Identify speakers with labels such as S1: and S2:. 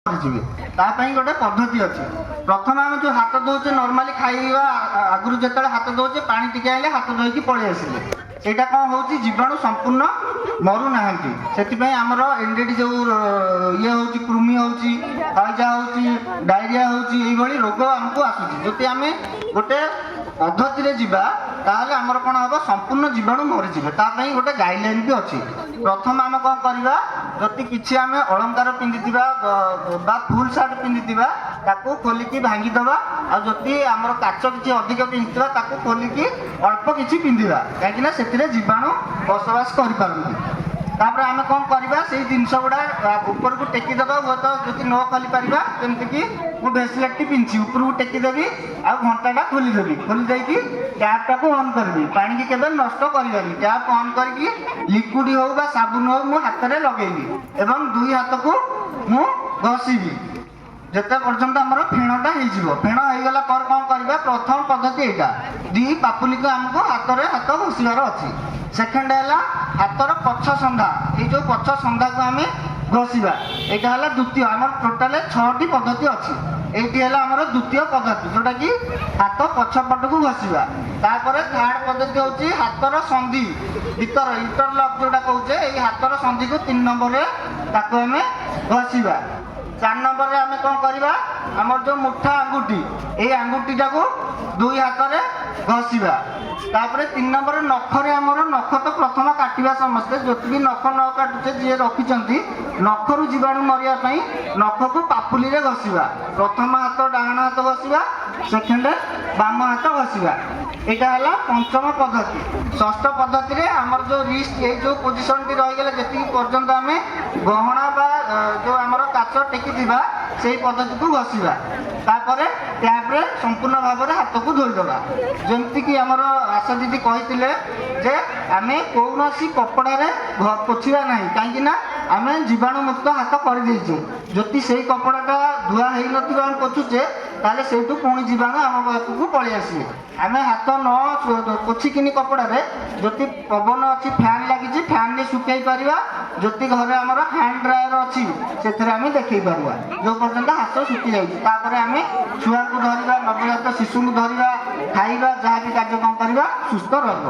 S1: गोटे पद्धति अच्छी प्रथम आम जो हाथ धोचे नॉर्मली खाइबा आगुरी जो हाथ धोचे पानी टिके आइले हाथ धोईकी पलि आसिले सेटा कौन हो जीवाणु संपूर्ण मरु ना से आमर एनडीडी जो ये हूँ कृमि होची हईजा होची डायरिया होची यही रोग आमको आसूची जो आम गोटे पद्धति जीवा ताहले आमर कौन हम संपूर्ण जीवाणु मरीजे गोटे गाइडलाइन भी अच्छी प्रथम आम कौन करवा जदि किसी आम अलंकार पिंधिथिबा बा फुल सार्ट पिंधिथिबा ताकू खोलिकी भांगीदबा आ जदि आमर काच किसी अधिक पिंधिथिबा ताकू खोलिकी अल्प किसी पिंधिबा कहीं से जीवाणु बसवास कर तापर आम कौन करवा से जिनस गुड़ा ऊपर को टेकीदेवा हुए तो जब न खोली पार जमीक मुझे ब्रेसलेट टी पिंधि ऊपर को टेकीदेवी आ घंटाटा खोलीदेवी खोली टैप टाक ऑन करी पा की केवे नष्ट करवानी टैप ऑन करके लिक्विड हो साबुन हो मो हाथ में लगेबी एवं दुई हाथ को मु घसीबी जिते पर्यंत आम फेणटा फेण होगला पर कौन करवा प्रथम पद्धति यहाँ दी पापुली को आमको हाथ में हाथ घसीबार अच्छी सेकेंड है हाथर पछ संधा ये जो पछ संधा को आम घसीबा यहाँ है द्वितीय आम टोटाल 6टी पद्धति अच्छी ये आमर द्वितीय पद्धति जोटा कि हाथ पछपट को घसीबा तापर थर्ड पद्धति हूँ हाथर संधि भीतर इंटरलक जोटा कहे ये हाथर संधि को 3 नंबर ताको आम घसीबा 4 नंबर रे आम कौन करवा आमर जो मुठा आंगुठी ये आंगुठीटा को 2 हाथ में घसीबा तापर 3 नंबर नखरे आमर नख तो प्रथम काटिबा समस्ते जो भी नख न काटुचे जी रखिंट नखरु जीवाणु मरिया नख को पापुली रे घसीबा प्रथम हाथ डाहाण हाथ घसीबा सेकेंड बाम हाथ घसीबा यहाँ है पंचम पद्धति षष्ठ पद्धति रे आमर जो रिस्ट ये जो पोजिशन टी रहीगले जी पर्यंत आम गहना बा जो आमर काच टेकी से पद्धति को घसीबा तापर टैप्रे संपूर्ण भाव में हाथ को धोईदे जमीक आमर आशा दीदी कही जे आम कौन कपड़ा पोछा ना कहीं आम जीवाणु मुक्त हाथ करदेचु जदि से कपड़ाटा धुआ हो न पोछुचे ताले से पुणी जीवाणु आम पाखक पलि आसवे आम हाथ न पोछिकिनी कपड़ा जदि पवन अच्छी फैन लगी फैन रे सुखई पार जदि घर आमर हैंड ड्रायर अच्छी से आम देखई पार्बा जो पर्यंत हाथ सुखी जापर आम छुआ को धरवा नवजात शिशु को धरवा खाइबा जहाँ भी कार्यक्रम करवा सुस्थ रह।